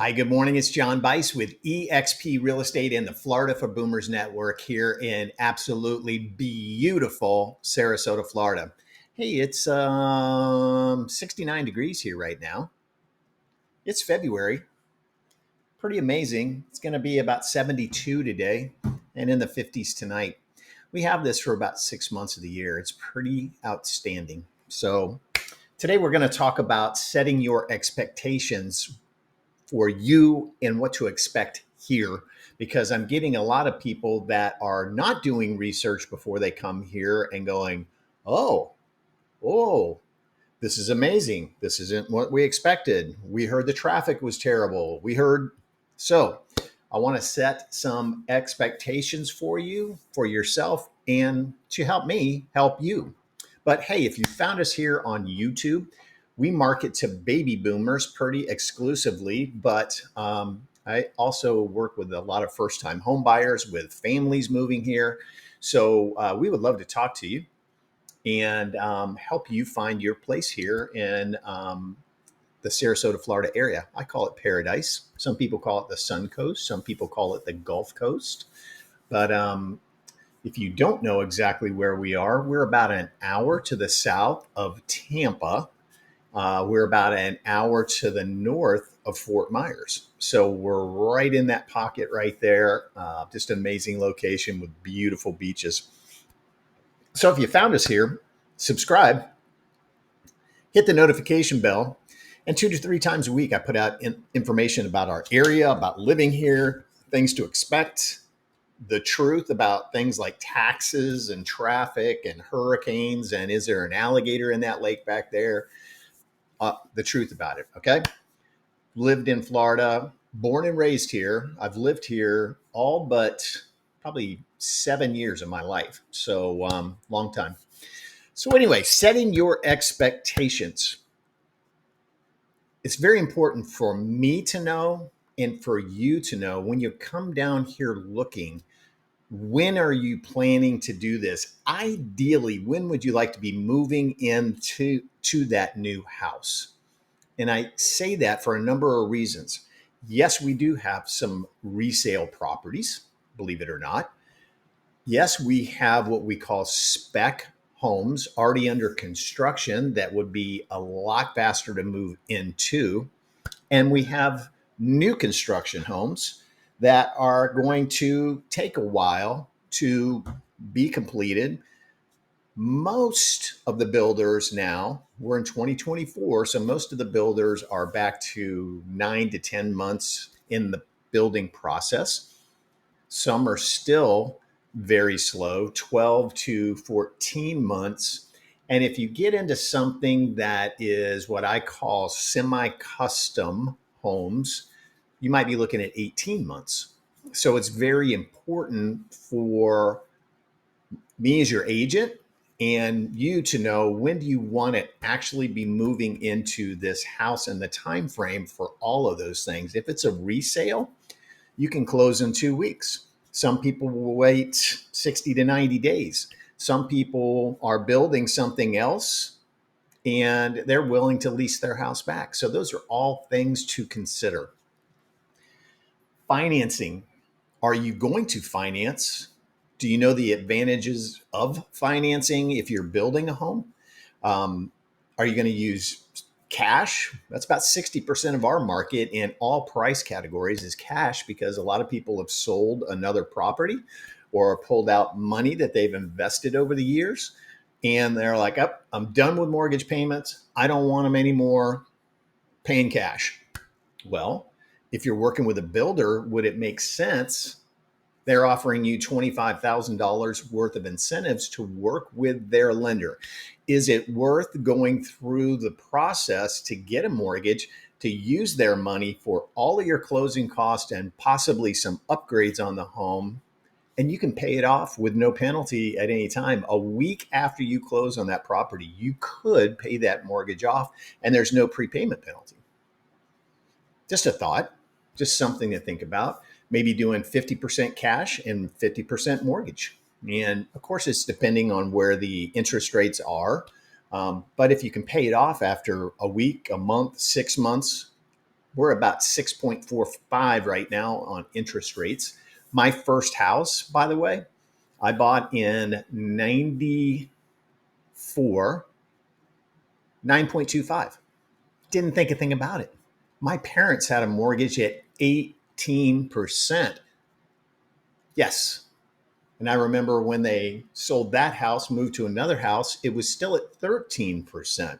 Hi, good morning. It's John Buice with eXp Real Estate and the Florida for Boomers Network here in absolutely beautiful Sarasota, Florida. Hey, it's 69 degrees here right now. It's February. Pretty amazing. It's going to be about 72 today and in the 50s tonight. We have this for about 6 months of the year. It's pretty outstanding. So today we're going to talk about setting your expectations for you and what to expect here, because I'm getting a lot of people that are not doing research before they come here and going, oh, this is amazing. This isn't what we expected. We heard the traffic was terrible. So I want to set some expectations for you, for yourself, and to help me help you. But hey, if you found us here on YouTube, we market to baby boomers pretty exclusively, but I also work with a lot of first-time home buyers with families moving here. So we would love to talk to you and help you find your place here in the Sarasota, Florida area. I call it paradise. Some people call it the Sun Coast. Some people call it the Gulf Coast. But if you don't know exactly where we are, we're about an hour to the south of Tampa. We're about an hour to the north of Fort Myers. So we're right in that pocket right there. Just an amazing location with beautiful beaches. So if you found us here, subscribe, hit the notification bell, and 2 to 3 times a week, I put out information about our area, about living here, things to expect, the truth about things like taxes and traffic and hurricanes, and is there an alligator in that lake back there? The truth about it, okay? Lived in Florida, born and raised here. I've lived here all but probably 7 years of my life. So long time. So anyway, setting your expectations. It's very important for me to know and for you to know when you come down here looking, when are you planning to do this? Ideally, when would you like to be moving into that new house? And I say that for a number of reasons. Yes, we do have some resale properties, believe it or not. Yes, we have what we call spec homes already under construction that would be a lot faster to move into. And we have new construction homes that are going to take a while to be completed. Most of the builders now, we're in 2024, so most of the builders are back to 9 to 10 months in the building process. Some are still very slow, 12 to 14 months. And if you get into something that is what I call semi-custom homes, you might be looking at 18 months. So it's very important for me as your agent and you to know when do you want to actually be moving into this house and the time frame for all of those things. If it's a resale, you can close in 2 weeks. Some people will wait 60 to 90 days. Some people are building something else and they're willing to lease their house back. So those are all things to consider. Financing. Are you going to finance? Do you know the advantages of financing if you're building a home? Are you going to use cash? That's about 60% of our market in all price categories is cash, because a lot of people have sold another property or pulled out money that they've invested over the years. And they're like, oh, I'm done with mortgage payments. I don't want them anymore. Paying cash. Well, if you're working with a builder, would it make sense? They're offering you $25,000 worth of incentives to work with their lender. Is it worth going through the process to get a mortgage, to use their money for all of your closing costs and possibly some upgrades on the home? And you can pay it off with no penalty at any time. A week after you close on that property, you could pay that mortgage off and there's no prepayment penalty. Just a thought, just something to think about. Maybe doing 50% cash and 50% mortgage. And of course, it's depending on where the interest rates are. But if you can pay it off after a week, a month, 6 months, We're about 6.45 right now on interest rates. My first house, by the way, I bought in 94, 9.25. Didn't think a thing about it. My parents had a mortgage at 18%. Yes. And I remember when they sold that house, moved to another house, it was still at 13%.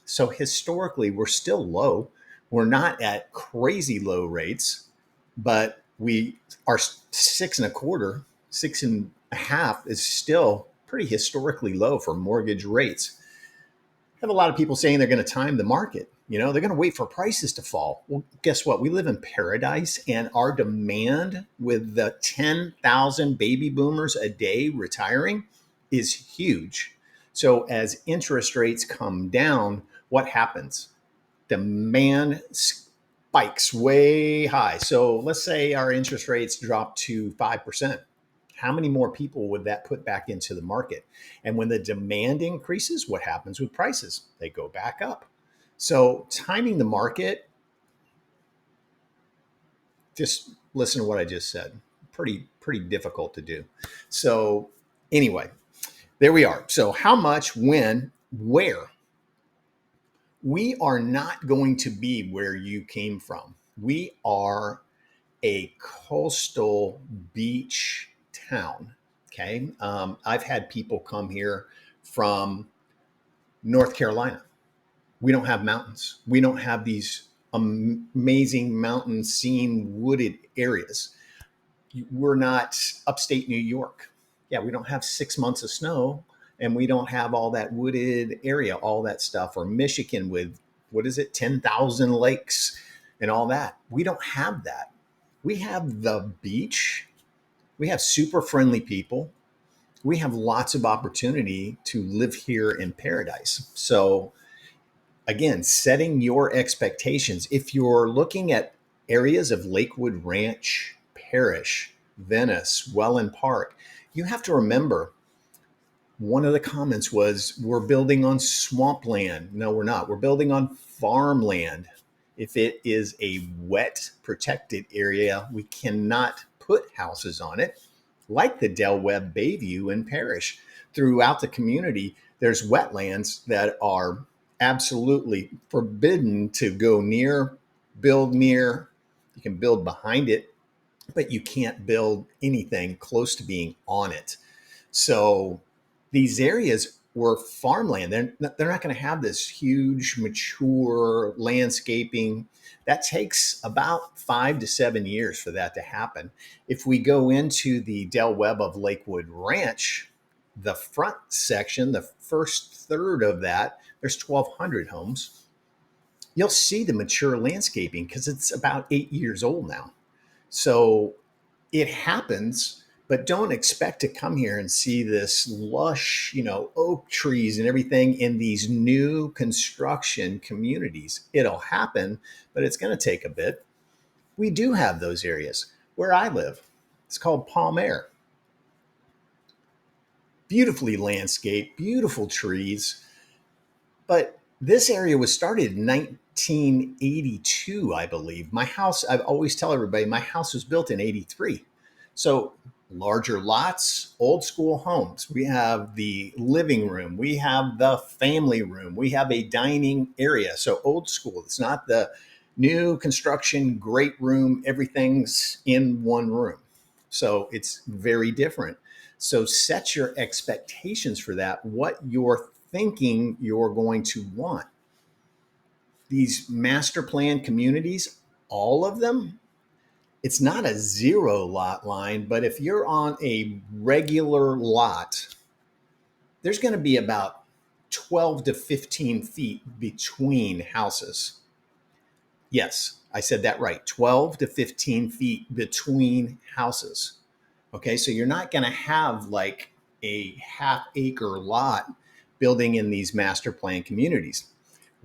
So historically, we're still low. We're not at crazy low rates, but we are 6.25, 6.5 is still pretty historically low for mortgage rates. I have a lot of people saying they're going to time the market. They're going to wait for prices to fall. Well, guess what? We live in paradise, and our demand with the 10,000 baby boomers a day retiring is huge. So as interest rates come down, what happens? Demand spikes way high. So let's say our interest rates drop to 5%. How many more people would that put back into the market? And when the demand increases, what happens with prices? They go back up. So timing the market, just listen to what I just said. Pretty difficult to do. So anyway, there we are. So how much, when, where? We are not going to be where you came from. We are a coastal beach town. Okay. I've had people come here from North Carolina. We don't have mountains. We don't have these amazing mountain scene wooded areas. We're not upstate New York. Yeah, we don't have 6 months of snow, and we don't have all that wooded area, all that stuff. Or Michigan with, what is it, 10,000 lakes and all that. We don't have that. We have the beach. We have super friendly people. We have lots of opportunity to live here in paradise. So again, setting your expectations. If you're looking at areas of Lakewood Ranch Parish, Venice, Welland Park, you have to remember one of the comments was, we're building on swampland. No, we're not. We're building on farmland. If it is a wet protected area, we cannot put houses on it. Like the Del Webb Bayview in Parish, throughout the community, there's wetlands that are absolutely forbidden to go near, build near. You can build behind it, but you can't build anything close to being on it. So these areas were farmland. They're not going to have this huge, mature landscaping. That takes about 5 to 7 years for that to happen. If we go into the Del Webb of Lakewood Ranch, the front section, the first third of that, there's 1,200 homes. You'll see the mature landscaping because it's about 8 years old now. So it happens, but don't expect to come here and see this lush, oak trees and everything in these new construction communities. It'll happen, but it's going to take a bit. We do have those areas where I live. It's called Palm Air. Beautifully landscaped, beautiful trees. But this area was started in 1982, I believe. My house, I always tell everybody, my house was built in 83. So larger lots, old school homes. We have the living room. We have the family room. We have a dining area. So old school. It's not the new construction, great room. Everything's in one room. So it's very different. So set your expectations for that, what you're thinking you're going to want. These master plan communities, all of them, it's not a zero lot line, but if you're on a regular lot, there's going to be about 12 to 15 feet between houses. Yes, I said that right. 12 to 15 feet between houses. Okay, so you're not going to have like a half-acre lot building in these master plan communities.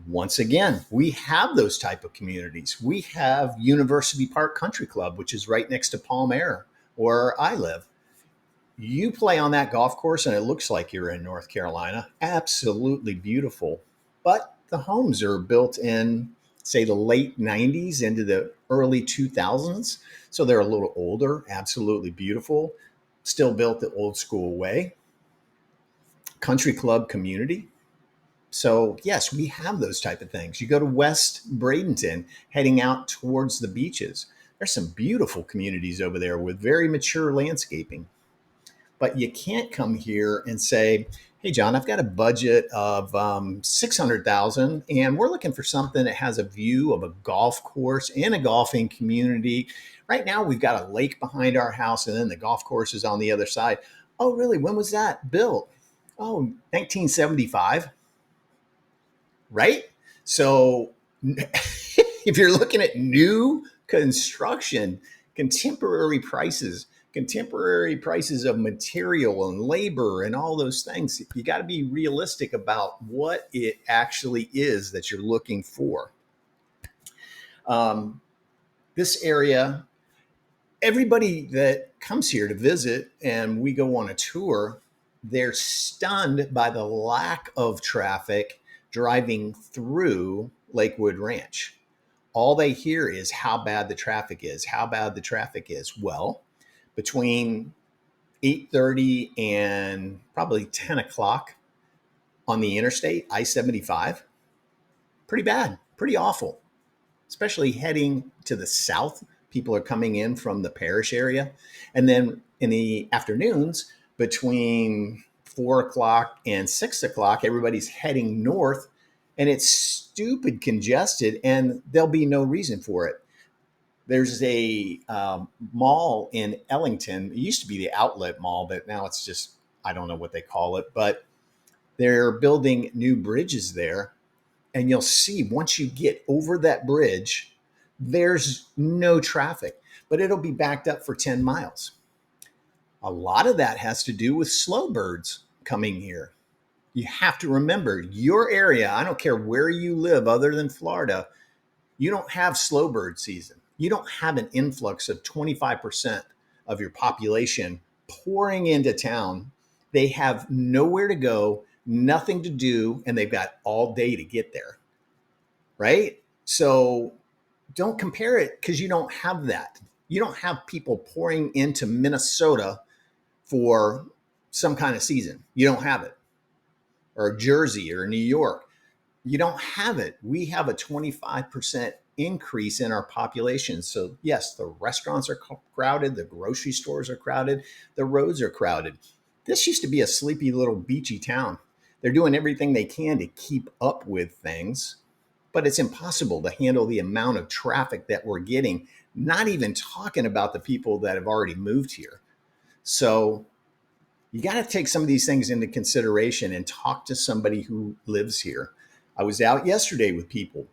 Once again, we have those type of communities. We have University Park Country Club, which is right next to Palm Air, where I live. You play on that golf course and it looks like you're in North Carolina. Absolutely beautiful. But the homes are built in say the late 90s into the early 2000s. So they're a little older, absolutely beautiful, still built the old school way. Country club community. So yes, we have those type of things. You go to West Bradenton, heading out towards the beaches. There's some beautiful communities over there with very mature landscaping. But you can't come here and say, "Hey, John, I've got a budget of 600,000, and we're looking for something that has a view of a golf course and a golfing community. Right now, we've got a lake behind our house, and then the golf course is on the other side." Oh, really? When was that built? Oh, 1975, right? So if you're looking at new construction, contemporary prices of material and labor and all those things, you got to be realistic about what it actually is that you're looking for. This area, everybody that comes here to visit and we go on a tour, they're stunned by the lack of traffic driving through Lakewood Ranch. All they hear is how bad the traffic is, how bad the traffic is. Well, between 8:30 and probably 10 o'clock on the interstate, I-75, pretty bad, pretty awful, especially heading to the south. People are coming in from the parish area. And then in the afternoons, between 4 o'clock and 6 o'clock, everybody's heading north, and it's stupid congested, and there'll be no reason for it. There's a mall in Ellington. It used to be the Outlet Mall, but now it's just, I don't know what they call it, but they're building new bridges there. And you'll see once you get over that bridge, there's no traffic, but it'll be backed up for 10 miles. A lot of that has to do with snowbirds coming here. You have to remember your area. I don't care where you live other than Florida. You don't have snowbird season. You don't have an influx of 25% of your population pouring into town. They have nowhere to go, nothing to do, and they've got all day to get there. Right? So don't compare it because you don't have that. You don't have people pouring into Minnesota for some kind of season. You don't have it. Or Jersey or New York. You don't have it. We have a 25% increase in our population. So yes, the restaurants are crowded, the grocery stores are crowded, the roads are crowded. This used to be a sleepy little beachy town. They're doing everything they can to keep up with things, but it's impossible to handle the amount of traffic that we're getting, not even talking about the people that have already moved here. So you got to take some of these things into consideration and talk to somebody who lives here. I was out yesterday with people.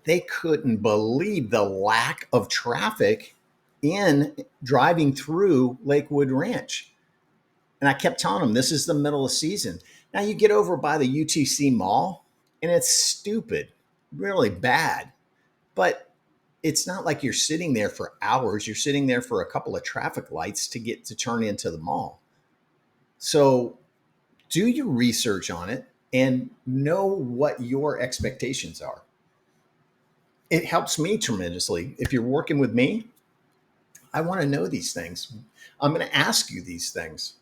They couldn't believe the lack of traffic in driving through Lakewood Ranch. And I kept telling them, this is the middle of season. Now you get over by the UTC Mall and it's stupid, really bad. But it's not like you're sitting there for hours. You're sitting there for a couple of traffic lights to get to turn into the mall. So do your research on it and know what your expectations are. It helps me tremendously. If you're working with me, I want to know these things. I'm going to ask you these things.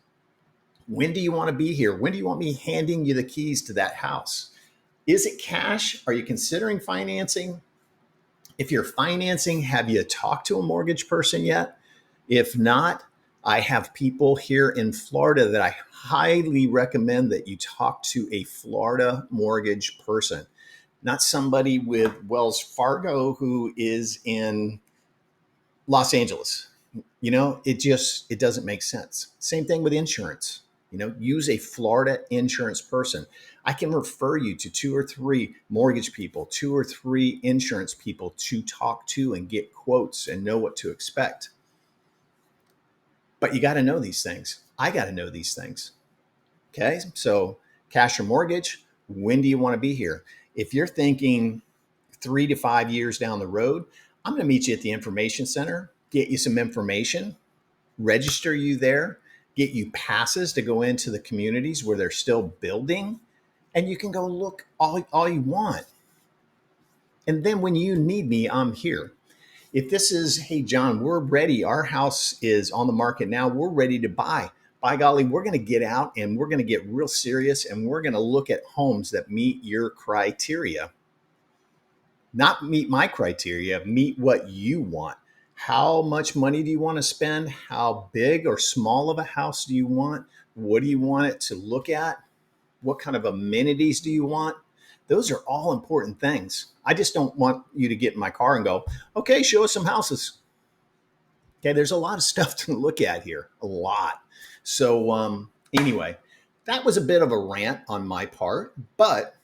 When do you want to be here? When do you want me handing you the keys to that house? Is it cash? Are you considering financing? If you're financing, have you talked to a mortgage person yet? If not, I have people here in Florida that I highly recommend that you talk to a Florida mortgage person, not somebody with Wells Fargo who is in Los Angeles. It doesn't make sense. Same thing with insurance. Use a Florida insurance person. I can refer you to 2 or 3 mortgage people, 2 or 3 insurance people to talk to and get quotes and know what to expect. But you got to know these things. I got to know these things. Okay. So cash or mortgage, when do you want to be here? If you're thinking 3 to 5 years down the road, I'm going to meet you at the information center, get you some information, register you there, get you passes to go into the communities where they're still building, and you can go look all you want. And then when you need me, I'm here. If this is, hey, John, we're ready. Our house is on the market now. We're ready to buy. By golly, we're going to get out and we're going to get real serious and we're going to look at homes that meet your criteria. Not meet my criteria, meet what you want. How much money do you want to spend? How big or small of a house do you want? What do you want it to look at? What kind of amenities do you want? Those are all important things. I just don't want you to get in my car and go, okay, show us some houses. Okay, there's a lot of stuff to look at here, a lot. So, anyway, that was a bit of a rant on my part, but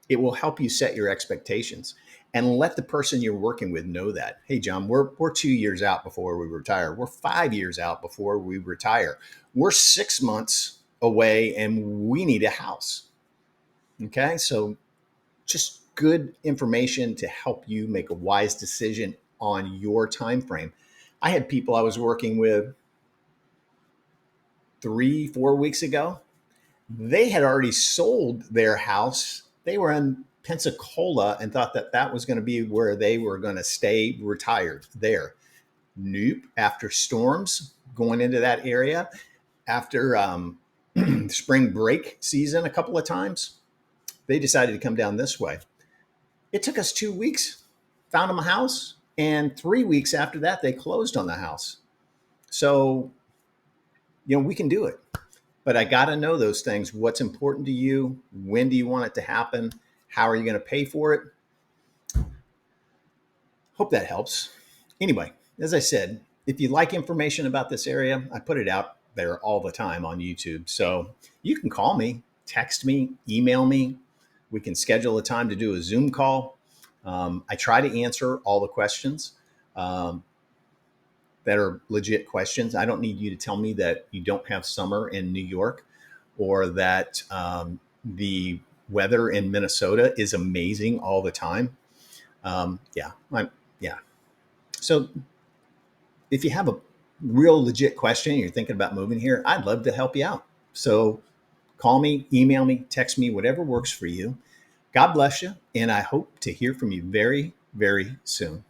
it will help you set your expectations and let the person you're working with know that, hey, John, we're 2 years out before we retire. We're 5 years out before we retire. We're 6 months away and we need a house. Okay, so just good information to help you make a wise decision on your time frame. I had people I was working with 3, 4 weeks ago. They had already sold their house. They were in Pensacola and thought that that was going to be where they were going to stay retired there. Nope. After storms going into that area, after spring break season a couple of times, they decided to come down this way. It took us 2 weeks, found them a house, and 3 weeks after that, they closed on the house. So, we can do it. But I got to know those things. What's important to you? When do you want it to happen? How are you going to pay for it? Hope that helps. Anyway, as I said, if you like information about this area, I put it out there all the time on YouTube. So you can call me, text me, email me. We can schedule a time to do a Zoom call. I try to answer all the questions that are legit questions. I don't need you to tell me that you don't have summer in New York or that the weather in Minnesota is amazing all the time. Yeah. So if you have a real legit question, you're thinking about moving here, I'd love to help you out. So call me, email me, text me, whatever works for you. God bless you. And I hope to hear from you very, very soon.